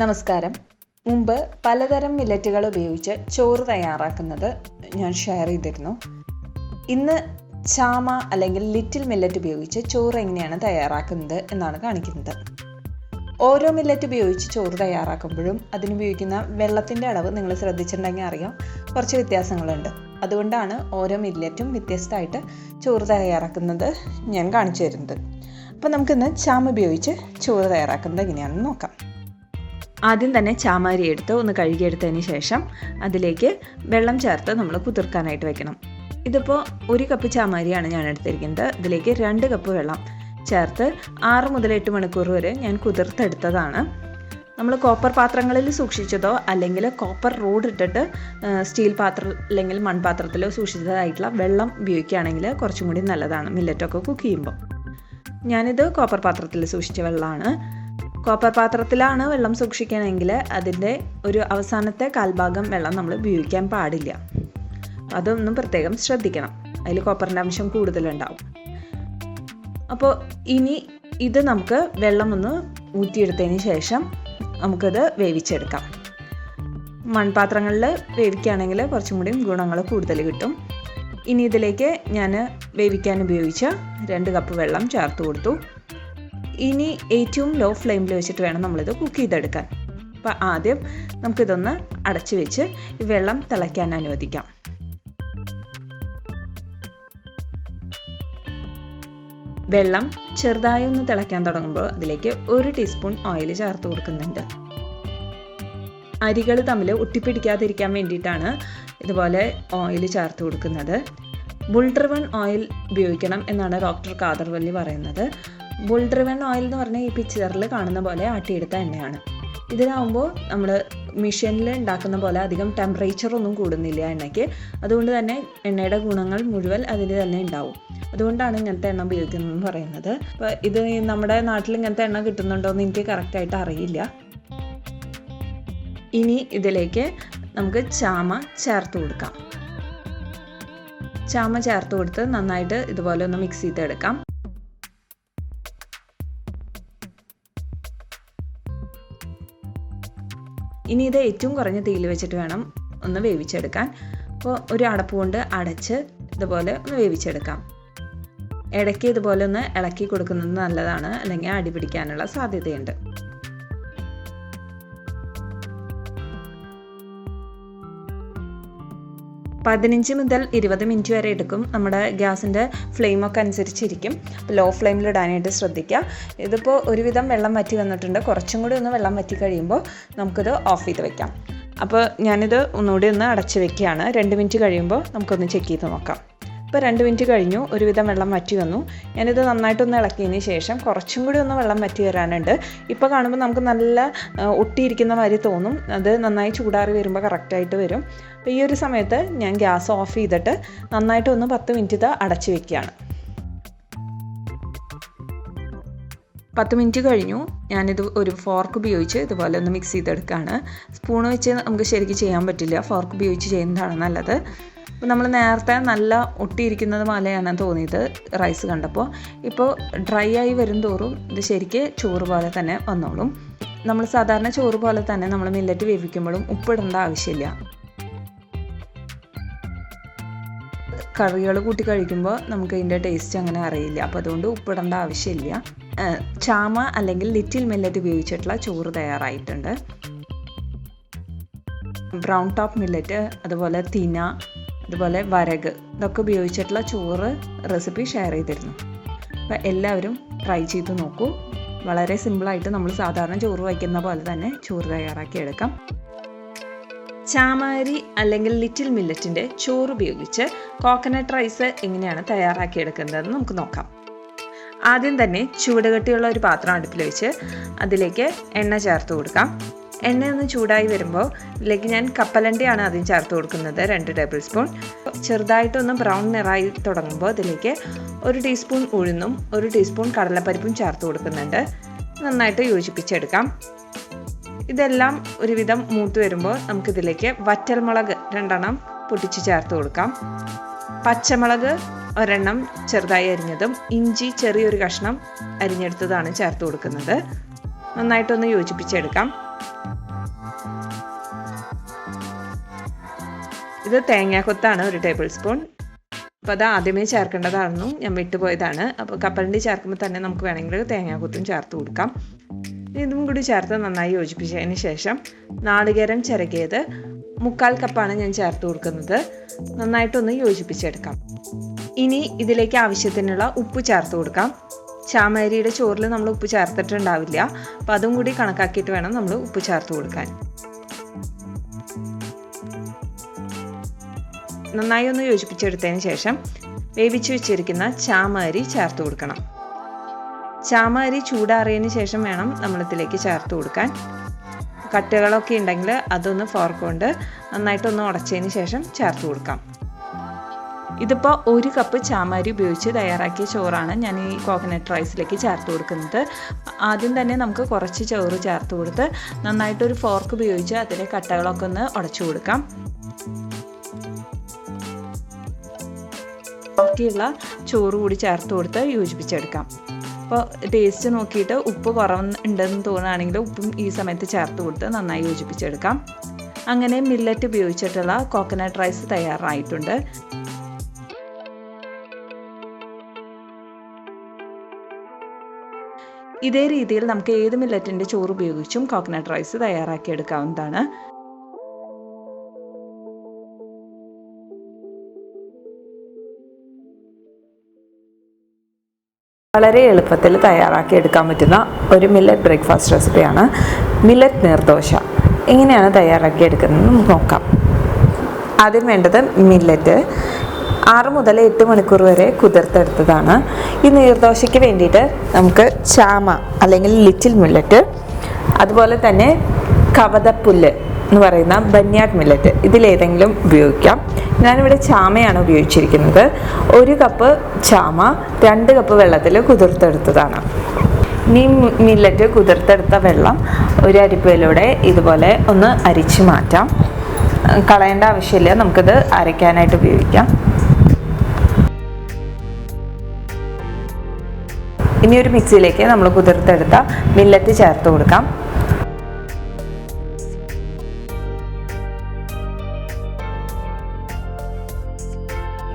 നമസ്കാരം. മുമ്പ് പലതരം മില്ലറ്റുകൾ ഉപയോഗിച്ച് ചോറ് തയ്യാറാക്കുന്നത് ഞാൻ ഷെയർ ചെയ്തിരുന്നു. ഇന്ന് ചാമ അല്ലെങ്കിൽ ലിറ്റിൽ മില്ലറ്റ് ഉപയോഗിച്ച് ചോറ് എങ്ങനെയാണ് തയ്യാറാക്കുന്നത് എന്നാണ് കാണിക്കുന്നത്. ഓരോ മില്ലറ്റ് ഉപയോഗിച്ച് ചോറ് തയ്യാറാക്കുമ്പോഴും അതിനുപയോഗിക്കുന്ന വെള്ളത്തിൻ്റെ അളവ് നിങ്ങൾ ശ്രദ്ധിച്ചിട്ടുണ്ടെങ്കിൽ അറിയാം, കുറച്ച് വ്യത്യാസങ്ങളുണ്ട്. അതുകൊണ്ടാണ് ഓരോ മില്ലറ്റും വ്യത്യസ്തമായിട്ട് ചോറ് തയ്യാറാക്കുന്നത് ഞാൻ കാണിച്ചു തരുന്നത്. അപ്പോൾ നമുക്കിന്ന് ചാമ ഉപയോഗിച്ച് ചോറ് തയ്യാറാക്കുന്നത് എങ്ങനെയാണെന്ന് നോക്കാം. ആദ്യം തന്നെ ചാമരി എടുത്ത് ഒന്ന് കഴുകിയെടുത്തതിന് ശേഷം അതിലേക്ക് വെള്ളം ചേർത്ത് നമ്മൾ കുതിർക്കാനായിട്ട് വെക്കണം. ഇതിപ്പോൾ 1 കപ്പ് ചാമരിയാണ് ഞാൻ എടുത്തിരിക്കുന്നത്. ഇതിലേക്ക് 2 കപ്പ് വെള്ളം ചേർത്ത് 6 മുതൽ 8 മണിക്കൂർ വരെ ഞാൻ കുതിർത്തെടുത്തതാണ്. നമ്മൾ കോപ്പർ പാത്രങ്ങളിൽ സൂക്ഷിച്ചതോ അല്ലെങ്കിൽ കോപ്പർ റോഡ് ഇട്ടിട്ട് സ്റ്റീൽ പാത്രം അല്ലെങ്കിൽ മൺപാത്രത്തിലോ സൂക്ഷിച്ചതായിട്ടുള്ള വെള്ളം ഉപയോഗിക്കുകയാണെങ്കിൽ കുറച്ചും കൂടി നല്ലതാണ് മില്ലറ്റൊക്കെ കുക്ക് ചെയ്യുമ്പോൾ. ഞാനിത് കോപ്പർ പാത്രത്തിൽ സൂക്ഷിച്ച വെള്ളമാണ്. കോപ്പർ പാത്രത്തിലാണ് വെള്ളം സൂക്ഷിക്കണമെങ്കിൽ അതിൻ്റെ ഒരു അവസാനത്തെ കാൽഭാഗം വെള്ളം നമ്മൾ ഉപയോഗിക്കാൻ പാടില്ല. അതൊന്നും പ്രത്യേകം ശ്രദ്ധിക്കണം, അതിൽ കോപ്പറിൻ്റെ അംശം കൂടുതലുണ്ടാവും. അപ്പോൾ ഇനി ഇത് നമുക്ക് വെള്ളം ഒന്ന് ഊറ്റിയെടുത്തതിന് ശേഷം നമുക്കത് വേവിച്ചെടുക്കാം. മൺപാത്രങ്ങളിൽ വേവിക്കുകയാണെങ്കിൽ കുറച്ചും കൂടി ഗുണങ്ങൾ കൂടുതൽ കിട്ടും. ഇനി ഇതിലേക്ക് ഞാൻ വേവിക്കാൻ ഉപയോഗിച്ച 2 കപ്പ് വെള്ളം ചേർത്ത് കൊടുത്തു. ഇനി ഏറ്റവും ലോ ഫ്ലെയിമിൽ വെച്ചിട്ട് വേണം നമ്മളിത് കുക്ക് ചെയ്തെടുക്കാൻ. അപ്പോൾ ആദ്യം നമുക്കിതൊന്ന് അടച്ചു വെച്ച് ഈ വെള്ളം തിളയ്ക്കാൻ അനുവദിക്കാം. വെള്ളം ചെറുതായി ഒന്ന് തിളയ്ക്കാൻ തുടങ്ങുമ്പോൾ അതിലേക്ക് 1 ടീസ്പൂൺ ഓയിൽ ചേർത്ത് കൊടുക്കുന്നുണ്ട്. അരികൾ തമ്മിൽ ഒട്ടിപ്പിടിക്കാതിരിക്കാൻ വേണ്ടിയിട്ടാണ് ഇതുപോലെ ഓയിൽ ചേർത്ത് കൊടുക്കുന്നത്. ബുൾ ഡ്രിവൺ ഓയിൽ ഉപയോഗിക്കണം എന്നാണ് ഡോക്ടർ കാദർവല്ലി പറയുന്നത്. ബുൾ ഡ്രിവൺ ഓയിൽ എന്ന് പറഞ്ഞാൽ ഈ പിക്ചറിൽ കാണുന്ന പോലെ ആട്ടിയെടുത്ത എണ്ണയാണ്. ഇതിനാവുമ്പോൾ നമ്മൾ മെഷീനിൽ ഉണ്ടാക്കുന്ന പോലെ അധികം ടെമ്പറേച്ചറൊന്നും കൂടുന്നില്ല എണ്ണയ്ക്ക്. അതുകൊണ്ട് തന്നെ എണ്ണയുടെ ഗുണങ്ങൾ മുഴുവൻ അതിൽ തന്നെ ഉണ്ടാവും. അതുകൊണ്ടാണ് ഇങ്ങനത്തെ എണ്ണ ഉപയോഗിക്കുന്നതെന്ന് പറയുന്നത്. അപ്പോൾ ഇത് നമ്മുടെ നാട്ടിൽ ഇങ്ങനത്തെ എണ്ണ കിട്ടുന്നുണ്ടോ എന്ന് എനിക്ക് കറക്റ്റായിട്ട് അറിയില്ല. ഇനി ഇതിലേക്ക് നമുക്ക് ചാമ ചേർത്ത് കൊടുക്കാം. ചാമ ചേർത്ത് കൊടുത്ത് നന്നായിട്ട് ഇതുപോലെ ഒന്ന് മിക്സ് ചെയ്തെടുക്കാം. ഇനി ഇത് ഏറ്റവും കുറഞ്ഞ തീയിൽ വെച്ചിട്ട് വേണം ഒന്ന് വേവിച്ചെടുക്കാൻ. അപ്പോൾ ഒരു അടപ്പ് കൊണ്ട് അടച്ച് ഇതുപോലെ ഒന്ന് വേവിച്ചെടുക്കാം. ഇടയ്ക്ക് ഇതുപോലെ ഒന്ന് ഇളക്കി കൊടുക്കുന്നത് നല്ലതാണ്, അല്ലെങ്കിൽ അടി പിടിക്കാനുള്ള സാധ്യതയുണ്ട്. പതിനഞ്ച് മുതൽ 20 മിനിറ്റ് വരെ എടുക്കും. നമ്മുടെ ഗ്യാസിൻ്റെ ഫ്ലെയിമൊക്കെ അനുസരിച്ചിരിക്കും. ലോ ഫ്ലെയിമിലിടാനായിട്ട് ശ്രദ്ധിക്കുക. ഇതിപ്പോൾ ഒരുവിധം വെള്ളം വറ്റി വന്നിട്ടുണ്ട്. കുറച്ചും കൂടി ഒന്ന് വെള്ളം വറ്റി കഴിയുമ്പോൾ നമുക്കിത് ഓഫ് ചെയ്ത് വെക്കാം. അപ്പോൾ ഞാനിത് ഒന്നുകൂടി ഒന്ന് അടച്ച് വെക്കുകയാണ്. 2 മിനിറ്റ് കഴിയുമ്പോൾ നമുക്കൊന്ന് ചെക്ക് ചെയ്ത് നോക്കാം. ഇപ്പോൾ 2 മിനിറ്റ് കഴിഞ്ഞു, ഒരുവിധം വെള്ളം വറ്റി വന്നു. ഞാനിത് നന്നായിട്ടൊന്ന് ഇളക്കിയതിന് ശേഷം കുറച്ചും കൂടി ഒന്ന് വെള്ളം വറ്റി വരാനുണ്ട്. ഇപ്പോൾ കാണുമ്പോൾ നമുക്ക് നല്ല ഒട്ടിയിരിക്കുന്ന മാതിരി തോന്നും. അത് നന്നായി ചൂടാറി വരുമ്പോൾ കറക്റ്റായിട്ട് വരും. അപ്പോൾ ഈ ഒരു സമയത്ത് ഞാൻ ഗ്യാസ് ഓഫ് ചെയ്തിട്ട് നന്നായിട്ടൊന്ന് 10 മിനിറ്റ് ഇത് അടച്ച് വെക്കുകയാണ്. 10 മിനിറ്റ് കഴിഞ്ഞു. ഞാനിത് ഒരു ഫോർക്ക് ഉപയോഗിച്ച് ഇതുപോലെ ഒന്ന് മിക്സ് ചെയ്തെടുക്കുകയാണ്. സ്പൂൺ വെച്ച് നമുക്ക് ശരിക്കും ചെയ്യാൻ പറ്റില്ല, ഫോർക്ക് ഉപയോഗിച്ച് ചെയ്യുന്നതാണ് നല്ലത്. അപ്പോൾ നമ്മൾ നേരത്തെ നല്ല ഒട്ടിയിരിക്കുന്നത് പോലെയാണ് തോന്നിയത് റൈസ് കണ്ടപ്പോൾ. ഇപ്പോൾ ഡ്രൈ ആയി വരും തോറും ഇത് ശരിക്ക് ചോറ് പോലെ തന്നെ വന്നോളും. നമ്മൾ സാധാരണ ചോറ് പോലെ തന്നെ നമ്മൾ മില്ലറ്റ് വേവിക്കുമ്പോഴും ഉപ്പിടേണ്ട ആവശ്യമില്ല. കറികൾ കൂട്ടി കഴിക്കുമ്പോൾ നമുക്ക് ഇതിൻ്റെ ടേസ്റ്റ് അങ്ങനെ അറിയില്ല. അപ്പോൾ അതുകൊണ്ട് ഉപ്പിടേണ്ട ആവശ്യമില്ല. ചാമ അല്ലെങ്കിൽ ലിറ്റിൽ മില്ലറ്റ് ഉപയോഗിച്ചിട്ടുള്ള ചോറ് തയ്യാറായിട്ടുണ്ട്. ബ്രൗൺ ടോപ്പ് മില്ലറ്റ്, അതുപോലെ തിന, അതുപോലെ വരക്, ഇതൊക്കെ ഉപയോഗിച്ചിട്ടുള്ള ചോറ് റെസിപ്പി ഷെയർ ചെയ്തിരുന്നു. അപ്പോൾ എല്ലാവരും ട്രൈ ചെയ്ത് നോക്കൂ. വളരെ സിമ്പിളായിട്ട് നമ്മൾ സാധാരണ ചോറ് വയ്ക്കുന്ന പോലെ തന്നെ ചോറ് തയ്യാറാക്കി എടുക്കാം. ചാമരി അല്ലെങ്കിൽ ലിറ്റിൽ മില്ലറ്റിൻ്റെ ചോറ് ഉപയോഗിച്ച് കോക്കനട്ട് റൈസ് എങ്ങനെയാണ് തയ്യാറാക്കിയെടുക്കുന്നതെന്ന് നമുക്ക് നോക്കാം. ആദ്യം തന്നെ ചൂടുകട്ടിയുള്ള ഒരു പാത്രം അടുപ്പിൽ വെച്ച് അതിലേക്ക് എണ്ണ ചേർത്ത് കൊടുക്കാം. എണ്ണ ഒന്ന് ചൂടായി വരുമ്പോൾ ഇതിലേക്ക് ഞാൻ കപ്പലണ്ടിയാണ് ആദ്യം ചേർത്ത് കൊടുക്കുന്നത്, 2 ടേബിൾ സ്പൂൺ. ചെറുതായിട്ടൊന്ന് ബ്രൗൺ നിറായി തുടങ്ങുമ്പോൾ ഇതിലേക്ക് 1 ടീസ്പൂൺ ഉഴുന്നും 1 ടീസ്പൂൺ കടലപ്പരിപ്പും ചേർത്ത് കൊടുക്കുന്നുണ്ട്. നന്നായിട്ട് യോജിപ്പിച്ചെടുക്കാം. ഇതെല്ലാം ഒരുവിധം മൂത്ത് വരുമ്പോൾ നമുക്കിതിലേക്ക് വറ്റൽമുളക് 2 പൊട്ടിച്ച് ചേർത്ത് കൊടുക്കാം. പച്ചമുളക് 1 ചെറുതായി അരിഞ്ഞതും ഇഞ്ചി ചെറിയൊരു കഷ്ണം അരിഞ്ഞെടുത്തതാണ് ചേർത്ത് കൊടുക്കുന്നത്. നന്നായിട്ടൊന്ന് യോജിപ്പിച്ചെടുക്കാം. ഇത് തേങ്ങാക്കൊത്താണ് 1 ടേബിൾ സ്പൂൺ. അപ്പോൾ അത് ആദ്യമേ ചേർക്കേണ്ടതായിരുന്നു, ഞാൻ വിട്ടുപോയതാണ്. അപ്പോൾ കപ്പലണ്ടി ചേർക്കുമ്പോൾ തന്നെ നമുക്ക് വേണമെങ്കിൽ തേങ്ങാക്കൊത്തും ചേർത്ത് കൊടുക്കാം. ഇതും കൂടി ചേർത്ത് നന്നായി യോജിപ്പിച്ചതിന് ശേഷം നാളികേരം ചിരകിയത് 1/4 കപ്പാണ് ഞാൻ ചേർത്ത് കൊടുക്കുന്നത്. നന്നായിട്ടൊന്ന് യോജിപ്പിച്ചെടുക്കാം. ഇനി ഇതിലേക്ക് ആവശ്യത്തിനുള്ള ഉപ്പ് ചേർത്ത് കൊടുക്കാം. ചാമരിയുടെ ചോറിൽ നമ്മൾ ഉപ്പ് ചേർത്തിട്ടുണ്ടാവില്ല, അപ്പോൾ അതും കൂടി കണക്കാക്കിയിട്ട് വേണം നമ്മൾ ഉപ്പ് ചേർത്ത് കൊടുക്കാൻ. നന്നായി ഒന്ന് യോജിപ്പിച്ചെടുത്തതിന് ശേഷം വേവിച്ച് വെച്ചിരിക്കുന്ന ചാമരി ചേർത്ത് കൊടുക്കണം. ചാമരി ചൂടാറിയതിന് ശേഷം വേണം നമ്മളിതിലേക്ക് ചേർത്ത് കൊടുക്കാൻ. കട്ടകളൊക്കെ ഉണ്ടെങ്കിൽ അതൊന്ന് ഫോർക്ക് കൊണ്ട് നന്നായിട്ടൊന്ന് ഉടച്ചതിന് ശേഷം ചേർത്ത് കൊടുക്കാം. ഇതിപ്പോൾ 1 കപ്പ് ചാമരി ഉപയോഗിച്ച് തയ്യാറാക്കിയ ചോറാണ് ഞാൻ ഈ കോക്കനട്ട് റൈസിലേക്ക് ചേർത്ത് കൊടുക്കുന്നത്. ആദ്യം തന്നെ നമുക്ക് കുറച്ച് ചോറ് ചേർത്ത് കൊടുത്ത് നന്നായിട്ടൊരു ഫോർക്ക് ഉപയോഗിച്ച് അതിലെ കട്ടകളൊക്കെ ഒന്ന് ഉടച്ചു കൊടുക്കാം. ബാക്കിയുള്ള ചോറ് കൂടി ചേർത്ത് കൊടുത്ത് യോജിപ്പിച്ചെടുക്കാം. അപ്പോൾ ടേസ്റ്റ് നോക്കിയിട്ട് ഉപ്പ് കുറവുണ്ടെന്ന് തോന്നുകയാണെങ്കിൽ ഉപ്പും ഈ സമയത്ത് ചേർത്ത് കൊടുത്ത് നന്നായി യോജിപ്പിച്ചെടുക്കാം. അങ്ങനെ മില്ലറ്റ് ഉപയോഗിച്ചിട്ടുള്ള കോക്കനട്ട് റൈസ് തയ്യാറായിട്ടുണ്ട്. ഇതേ രീതിയിൽ നമുക്ക് ഏത് മില്ലറ്റിൻ്റെ ചോറ് ഉപയോഗിച്ചും കോക്കനട്ട് റൈസ് തയ്യാറാക്കിയെടുക്കാവുന്നതാണ്. വളരെ എളുപ്പത്തിൽ തയ്യാറാക്കിയെടുക്കാൻ പറ്റുന്ന ഒരു മില്ലറ്റ് ബ്രേക്ക്ഫാസ്റ്റ് റെസിപ്പിയാണ് മില്ലറ്റ് നീർദോശ. എങ്ങനെയാണ് തയ്യാറാക്കിയെടുക്കുന്നത് നമുക്ക് നോക്കാം. ആദ്യം വേണ്ടത് മില്ലറ്റ് 6 മുതൽ 8 മണിക്കൂർ വരെ കുതിർത്തെടുത്തതാണ്. ഈ നീർദോശയ്ക്ക് വേണ്ടിയിട്ട് നമുക്ക് ചാമ അല്ലെങ്കിൽ ലിറ്റിൽ മില്ലറ്റ്, അതുപോലെ തന്നെ കവതപ്പുല്ല് എന്ന് പറയുന്ന ബന്യാട്ട് മില്ലറ്റ്, ഇതിലേതെങ്കിലും ഉപയോഗിക്കാം. ഞാനിവിടെ ചാമയാണ് ഉപയോഗിച്ചിരിക്കുന്നത്. 1 കപ്പ് ചാമ 2 കപ്പ് വെള്ളത്തിൽ കുതിർത്തെടുത്തതാണ്. ഇനി മില്ലറ്റ് കുതിർത്തെടുത്ത വെള്ളം ഒരു അരിപ്പയിലൂടെ ഇതുപോലെ ഒന്ന് അരിച്ച് മാറ്റാം. കളയേണ്ട ആവശ്യമില്ല, നമുക്കിത് അരയ്ക്കാനായിട്ട് ഉപയോഗിക്കാം. ഇനി ഒരു മിക്സിയിലേക്ക് നമ്മൾ കുതിർത്തെടുത്ത മില്ലറ്റ് ചേർത്ത് കൊടുക്കാം.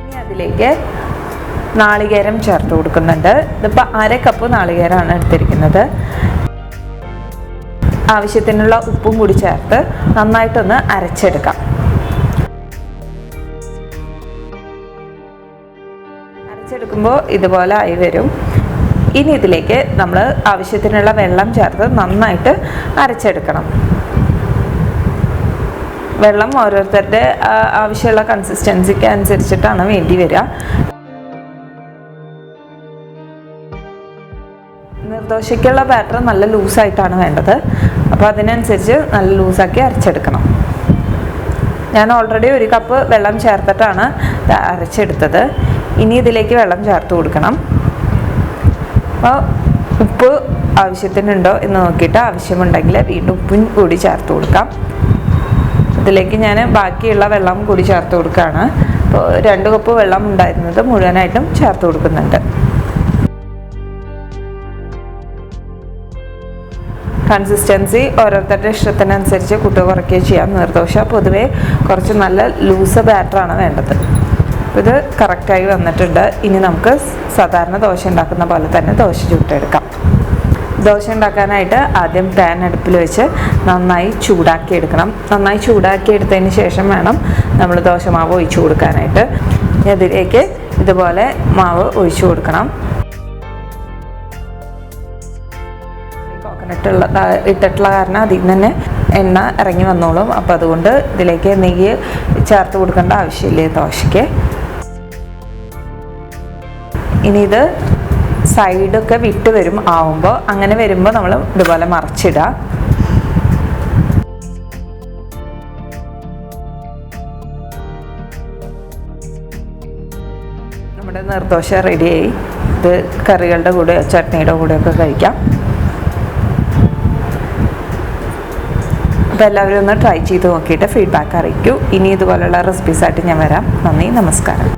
ഇനി അതിലേക്ക് നാളികേരം ചേർത്ത് കൊടുക്കുന്നുണ്ട്. ഇതിപ്പോൾ 1/2 കപ്പ് നാളികേരമാണ് എടുത്തിരിക്കുന്നത്. ആവശ്യത്തിനുള്ള ഉപ്പും കൂടി ചേർത്ത് നന്നായിട്ടൊന്ന് അരച്ചെടുക്കാം. അരച്ചെടുക്കുമ്പോൾ ഇതുപോലെ ആയി വരും. ഇനി ഇതിലേക്ക് നമ്മൾ ആവശ്യത്തിനുള്ള വെള്ളം ചേർത്ത് നന്നായിട്ട് അരച്ചെടുക്കണം. വെള്ളം ഓരോരുത്തരുടെ ആവശ്യമുള്ള കൺസിസ്റ്റൻസിക്ക് അനുസരിച്ചിട്ടാണ് വേണ്ടി വരിക. നീർദോശയ്ക്കുള്ള ബാറ്റർ നല്ല ലൂസായിട്ടാണ് വേണ്ടത്, അപ്പോൾ അതിനനുസരിച്ച് നല്ല ലൂസാക്കി അരച്ചെടുക്കണം. ഞാൻ ഓൾറെഡി 1 കപ്പ് വെള്ളം ചേർത്തിട്ടാണ് അരച്ചെടുത്തത്. ഇനി ഇതിലേക്ക് വെള്ളം ചേർത്ത് കൊടുക്കണം. അപ്പോൾ ഉപ്പ് ആവശ്യത്തിനുണ്ടോ എന്ന് നോക്കിയിട്ട് ആവശ്യമുണ്ടെങ്കിൽ വീണ്ടും ഉപ്പും കൂടി ചേർത്ത് കൊടുക്കാം. ഇതിലേക്ക് ഞാൻ ബാക്കിയുള്ള വെള്ളം കൂടി ചേർത്ത് കൊടുക്കുകയാണ്. അപ്പോൾ 2 കപ്പ് വെള്ളം ഉണ്ടായിരുന്നത് മുഴുവനായിട്ടും ചേർത്ത് കൊടുക്കുന്നുണ്ട്. കൺസിസ്റ്റൻസി ഓരോരുത്തരുടെ ഇഷ്ടത്തിനനുസരിച്ച് കൂട്ടുകയോ കുറയ്ക്കുകയോ ചെയ്യാം. നീർദോശ പൊതുവേ കുറച്ച് നല്ല ലൂസ് ബാറ്ററാണ് വേണ്ടത്. ഇത് കറക്റ്റായി വന്നിട്ടുണ്ട്. ഇനി നമുക്ക് സാധാരണ ദോശ ഉണ്ടാക്കുന്ന പോലെ തന്നെ ദോശ ചുട്ടെടുക്കാം. ദോശ ഉണ്ടാക്കാനായിട്ട് ആദ്യം പാൻ അടുപ്പിൽ വെച്ച് നന്നായി ചൂടാക്കിയെടുക്കണം. നന്നായി ചൂടാക്കിയെടുത്തതിന് ശേഷം വേണം നമ്മൾ ദോശമാവ് ഒഴിച്ചു കൊടുക്കാനായിട്ട്. അതിലേക്ക് ഇതുപോലെ മാവ് ഒഴിച്ചു കൊടുക്കണം. കോക്കനട്ട് ഇട്ടിട്ടുള്ള കാരണം അതിൽ നിന്ന് തന്നെ എണ്ണ ഇറങ്ങി വന്നോളും. അപ്പോൾ അതുകൊണ്ട് ഇതിലേക്ക് നെയ്യ് ചേർത്ത് കൊടുക്കേണ്ട ആവശ്യമില്ല ദോശയ്ക്ക്. ഇനി ഇത് സൈഡൊക്കെ വിട്ട് വരും ആവുമ്പോൾ, അങ്ങനെ വരുമ്പോൾ നമ്മൾ ഇതുപോലെ മറിച്ചിടുക. നമ്മുടെ നീർദോശ റെഡിയായി. ഇത് കറികളുടെ കൂടെ ചട്നിയുടെ കൂടെയൊക്കെ കഴിക്കാം. അപ്പോൾ എല്ലാവരും ഒന്ന് ട്രൈ ചെയ്ത് നോക്കിയിട്ട് ഫീഡ്ബാക്ക് അറിയിക്കൂ. ഇനി ഇതുപോലുള്ള റെസിപ്പീസായിട്ട് ഞാൻ വരാം. നന്ദി, നമസ്കാരം.